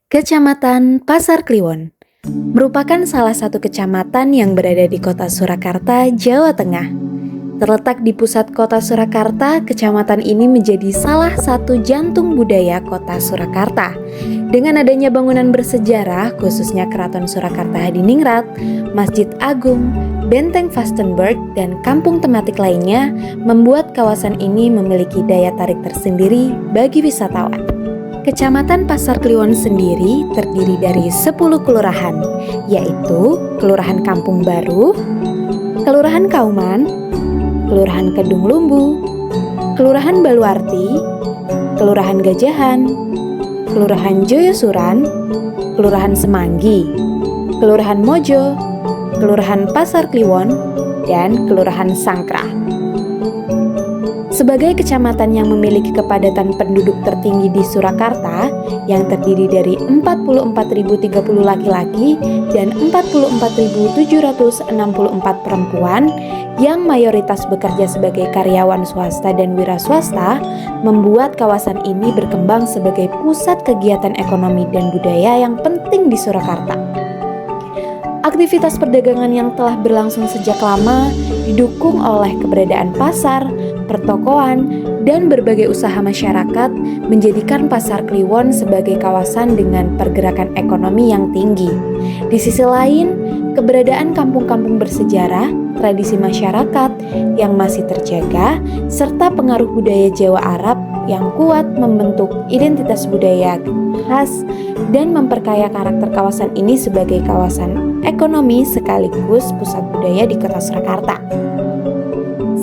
Kecamatan Pasar Kliwon merupakan salah satu kecamatan yang berada di kota Surakarta, Jawa Tengah. Terletak di pusat kota Surakarta, kecamatan ini menjadi salah satu jantung budaya kota Surakarta. Dengan adanya bangunan bersejarah, khususnya Keraton Surakarta Hadiningrat, Masjid Agung, Benteng Vastenburg, dan kampung tematik lainnya, membuat kawasan ini memiliki daya tarik tersendiri bagi wisatawan. Kecamatan Pasar Kliwon sendiri terdiri dari 10 kelurahan, yaitu Kelurahan Kampung Baru, Kelurahan Kauman, Kelurahan Kedung Lumbu, Kelurahan Baluarti, Kelurahan Gajahan, Kelurahan Joyosuran, Kelurahan Semanggi, Kelurahan Mojo, Kelurahan Pasar Kliwon, dan Kelurahan Sangkrah. Sebagai kecamatan yang memiliki kepadatan penduduk tertinggi di Surakarta yang terdiri dari 44.030 laki-laki dan 44.764 perempuan yang mayoritas bekerja sebagai karyawan swasta dan wira swasta, membuat kawasan ini berkembang sebagai pusat kegiatan ekonomi dan budaya yang penting di Surakarta. Aktivitas perdagangan yang telah berlangsung sejak lama didukung oleh keberadaan pasar, pertokoan, dan berbagai usaha masyarakat menjadikan Pasar Kliwon sebagai kawasan dengan pergerakan ekonomi yang tinggi. Di sisi lain, keberadaan kampung-kampung bersejarah, tradisi masyarakat yang masih terjaga, serta pengaruh budaya Jawa Arab yang kuat membentuk identitas budaya khas dan memperkaya karakter kawasan ini sebagai kawasan ekonomi sekaligus pusat budaya di kota Surakarta.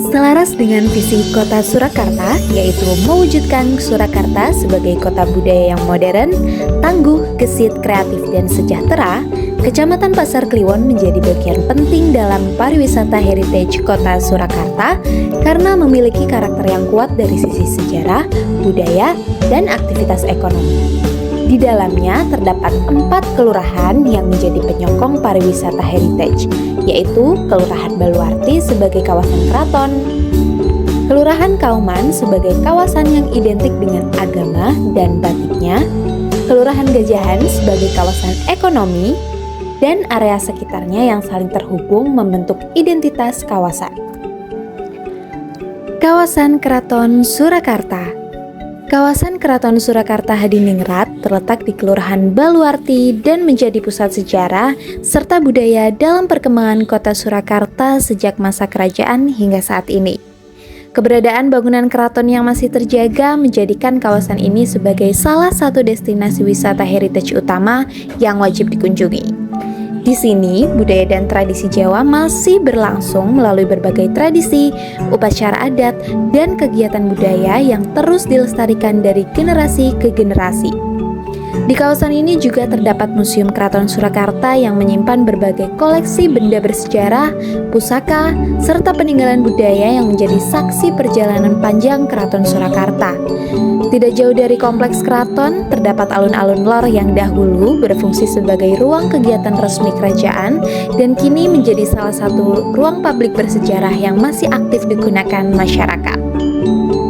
Selaras dengan visi kota Surakarta, yaitu mewujudkan Surakarta sebagai kota budaya yang modern, tangguh, gesit, kreatif, dan sejahtera, Kecamatan Pasar Kliwon menjadi bagian penting dalam pariwisata heritage kota Surakarta karena memiliki karakter yang kuat dari sisi sejarah, budaya, dan aktivitas ekonomi. Di dalamnya terdapat 4 kelurahan yang menjadi penyokong pariwisata heritage, yaitu Kelurahan Baluarti sebagai kawasan keraton, Kelurahan Kauman sebagai kawasan yang identik dengan agama dan batiknya, Kelurahan Gajahan sebagai kawasan ekonomi, dan area sekitarnya yang saling terhubung membentuk identitas kawasan. Kawasan Keraton Surakarta. Kawasan Keraton Surakarta Hadiningrat terletak di Kelurahan Baluarti dan menjadi pusat sejarah serta budaya dalam perkembangan kota Surakarta sejak masa kerajaan hingga saat ini. Keberadaan bangunan keraton yang masih terjaga menjadikan kawasan ini sebagai salah satu destinasi wisata heritage utama yang wajib dikunjungi. Di sini, budaya dan tradisi Jawa masih berlangsung melalui berbagai tradisi, upacara adat, dan kegiatan budaya yang terus dilestarikan dari generasi ke generasi. Di kawasan ini juga terdapat Museum Keraton Surakarta yang menyimpan berbagai koleksi benda bersejarah, pusaka, serta peninggalan budaya yang menjadi saksi perjalanan panjang Keraton Surakarta. Tidak jauh dari kompleks keraton, terdapat alun-alun lor yang dahulu berfungsi sebagai ruang kegiatan resmi kerajaan dan kini menjadi salah satu ruang publik bersejarah yang masih aktif digunakan masyarakat.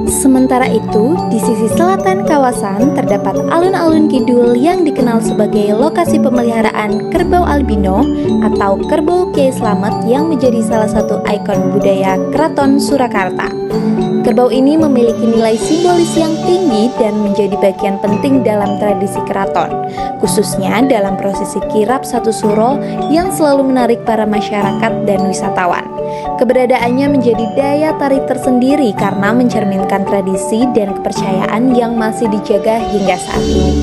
Sementara itu, di sisi selatan kawasan terdapat alun-alun kidul yang dikenal sebagai lokasi pemeliharaan kerbau albino atau kerbau Kyai Slamet yang menjadi salah satu ikon budaya Keraton Surakarta. Kerbau ini memiliki nilai simbolis yang tinggi dan menjadi bagian penting dalam tradisi keraton, khususnya dalam prosesi kirap satu suro yang selalu menarik para masyarakat dan wisatawan. Keberadaannya menjadi daya tarik tersendiri karena mencerminkan tradisi dan kepercayaan yang masih dijaga hingga saat ini.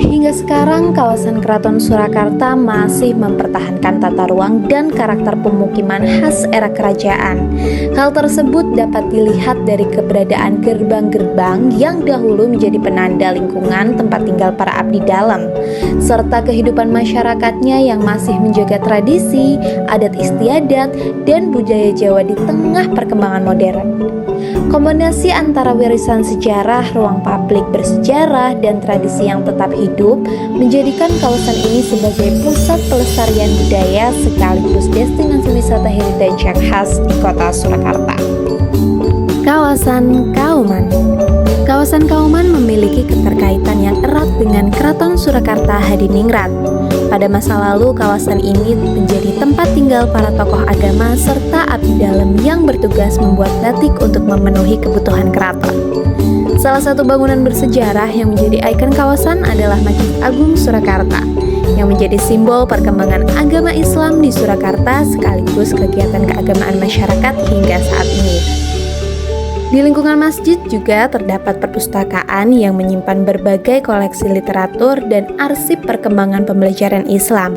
Hingga sekarang, kawasan Keraton Surakarta masih mempertahankan tata ruang dan karakter pemukiman khas era kerajaan. Hal tersebut dapat dilihat dari keberadaan gerbang-gerbang yang dahulu menjadi penanda lingkungan tempat tinggal para abdi dalam, serta kehidupan masyarakatnya yang masih menjaga tradisi, adat istiadat, dan budaya Jawa di tengah perkembangan modern. Kombinasi antara warisan sejarah, ruang publik bersejarah, dan tradisi yang tetap hidup menjadikan kawasan ini sebagai pusat pelestarian budaya sekaligus destinasi wisata heritage yang khas di kota Surakarta. Kawasan Kauman. Kawasan Kauman memiliki keterkaitan yang erat dengan Keraton Surakarta Hadiningrat. Pada masa lalu, kawasan ini menjadi tempat tinggal para tokoh agama serta abdi dalam yang bertugas membuat batik untuk memenuhi kebutuhan keraton. Salah satu bangunan bersejarah yang menjadi ikon kawasan adalah Masjid Agung Surakarta, yang menjadi simbol perkembangan agama Islam di Surakarta sekaligus kegiatan keagamaan masyarakat hingga saat ini. Di lingkungan masjid juga terdapat perpustakaan yang menyimpan berbagai koleksi literatur dan arsip perkembangan pembelajaran Islam.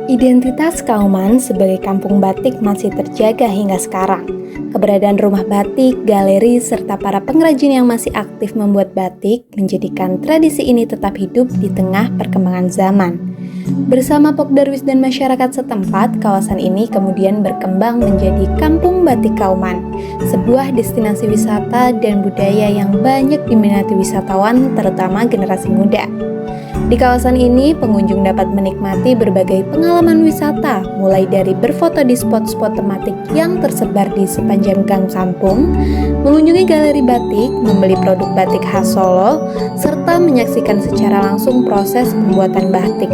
Identitas Kauman sebagai kampung batik masih terjaga hingga sekarang. Keberadaan rumah batik, galeri, serta para pengrajin yang masih aktif membuat batik menjadikan tradisi ini tetap hidup di tengah perkembangan zaman. Bersama Pokdarwis dan masyarakat setempat, kawasan ini kemudian berkembang menjadi Kampung Batik Kauman, sebuah destinasi wisata dan budaya yang banyak diminati wisatawan, terutama generasi muda. Di kawasan ini, pengunjung dapat menikmati berbagai pengalaman wisata, mulai dari berfoto di spot-spot tematik yang tersebar di sepanjang gang kampung, mengunjungi galeri batik, membeli produk batik khas Solo, serta menyaksikan secara langsung proses pembuatan batik.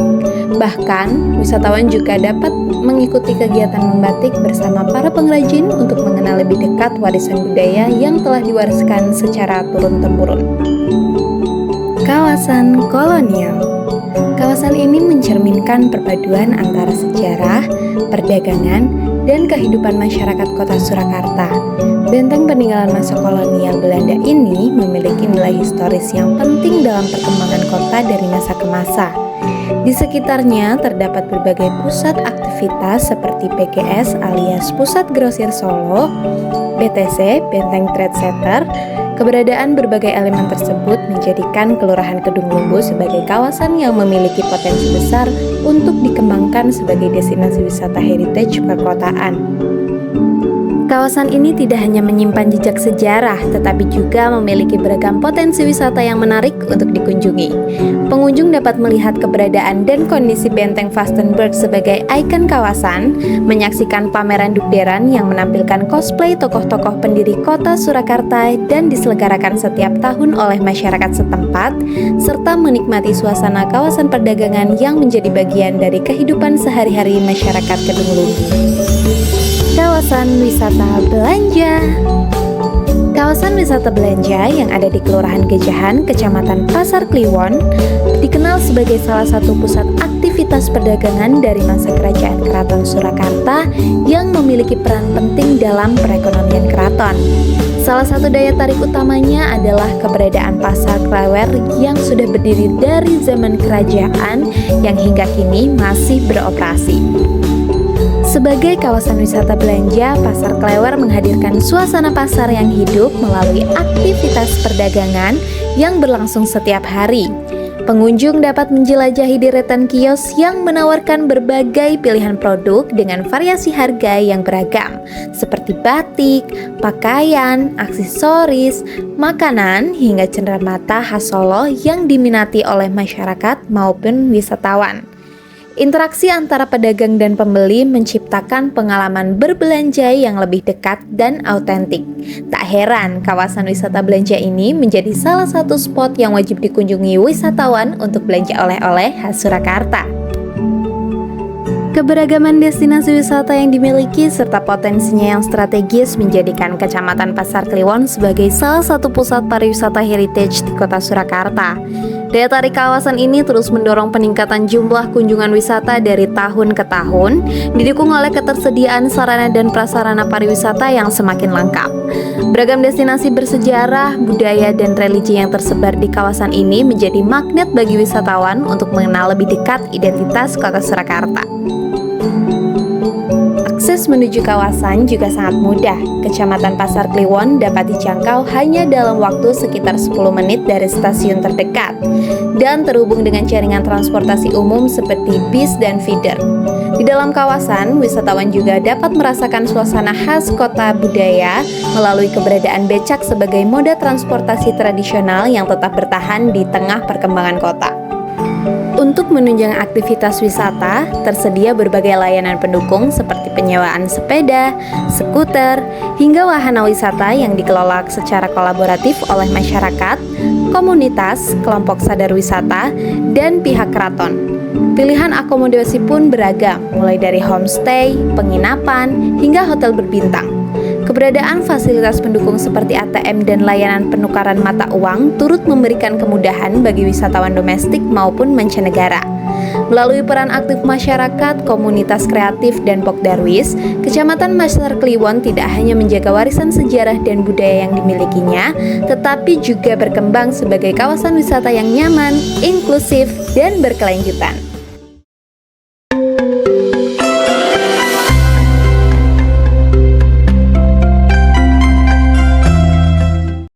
Bahkan, wisatawan juga dapat mengikuti kegiatan membatik bersama para pengrajin untuk mengenal lebih dekat warisan budaya yang telah diwariskan secara turun-temurun. Kawasan kolonial. Kawasan ini mencerminkan perpaduan antara sejarah, perdagangan, dan kehidupan masyarakat kota Surakarta. Benteng peninggalan masa kolonial Belanda ini memiliki nilai historis yang penting dalam perkembangan kota dari masa ke masa. Di sekitarnya terdapat berbagai pusat aktivitas seperti PGS alias Pusat Grosir Solo, BTC, Benteng Trade Center. Keberadaan berbagai elemen tersebut menjadikan Kelurahan Kedung Lumbu sebagai kawasan yang memiliki potensi besar untuk dikembangkan sebagai destinasi wisata heritage perkotaan. Kawasan ini tidak hanya menyimpan jejak sejarah, tetapi juga memiliki beragam potensi wisata yang menarik untuk dikunjungi. Pengunjung dapat melihat keberadaan dan kondisi benteng Vastenburg sebagai ikon kawasan, menyaksikan pameran dukderan yang menampilkan cosplay tokoh-tokoh pendiri kota Surakarta dan diselenggarakan setiap tahun oleh masyarakat setempat, serta menikmati suasana kawasan perdagangan yang menjadi bagian dari kehidupan sehari-hari masyarakat Kedung Lumbu. Kawasan wisata belanja. Kawasan wisata belanja yang ada di Kelurahan Gejahan, Kecamatan Pasar Kliwon, dikenal sebagai salah satu pusat aktivitas perdagangan dari masa kerajaan Keraton Surakarta yang memiliki peran penting dalam perekonomian keraton. Salah satu daya tarik utamanya adalah keberadaan Pasar Klewer yang sudah berdiri dari zaman kerajaan yang hingga kini masih beroperasi. Sebagai kawasan wisata belanja, Pasar Klewer menghadirkan suasana pasar yang hidup melalui aktivitas perdagangan yang berlangsung setiap hari. Pengunjung dapat menjelajahi deretan kios yang menawarkan berbagai pilihan produk dengan variasi harga yang beragam, seperti batik, pakaian, aksesoris, makanan, hingga cenderamata khas Solo yang diminati oleh masyarakat maupun wisatawan. Interaksi antara pedagang dan pembeli menciptakan pengalaman berbelanja yang lebih dekat dan autentik. Tak heran, kawasan wisata belanja ini menjadi salah satu spot yang wajib dikunjungi wisatawan untuk belanja oleh-oleh khas Surakarta. Keberagaman destinasi wisata yang dimiliki serta potensinya yang strategis menjadikan Kecamatan Pasar Kliwon sebagai salah satu pusat pariwisata heritage di kota Surakarta. Daya tarik kawasan ini terus mendorong peningkatan jumlah kunjungan wisata dari tahun ke tahun, didukung oleh ketersediaan sarana dan prasarana pariwisata yang semakin lengkap. Beragam destinasi bersejarah, budaya, dan religi yang tersebar di kawasan ini menjadi magnet bagi wisatawan untuk mengenal lebih dekat identitas kota Surakarta. Akses menuju kawasan juga sangat mudah. Kecamatan Pasar Kliwon dapat dijangkau hanya dalam waktu sekitar 10 menit dari stasiun terdekat dan terhubung dengan jaringan transportasi umum seperti bis dan feeder. Di dalam kawasan, wisatawan juga dapat merasakan suasana khas kota budaya melalui keberadaan becak sebagai moda transportasi tradisional yang tetap bertahan di tengah perkembangan kota. Untuk menunjang aktivitas wisata, tersedia berbagai layanan pendukung seperti penyewaan sepeda, skuter, hingga wahana wisata yang dikelola secara kolaboratif oleh masyarakat, komunitas, kelompok sadar wisata, dan pihak keraton. Pilihan akomodasi pun beragam, mulai dari homestay, penginapan, hingga hotel berbintang. Keberadaan fasilitas pendukung seperti ATM dan layanan penukaran mata uang turut memberikan kemudahan bagi wisatawan domestik maupun mancanegara. Melalui peran aktif masyarakat, komunitas kreatif, dan Pokdarwis, Kecamatan Master Kliwon tidak hanya menjaga warisan sejarah dan budaya yang dimilikinya, tetapi juga berkembang sebagai kawasan wisata yang nyaman, inklusif, dan berkelanjutan.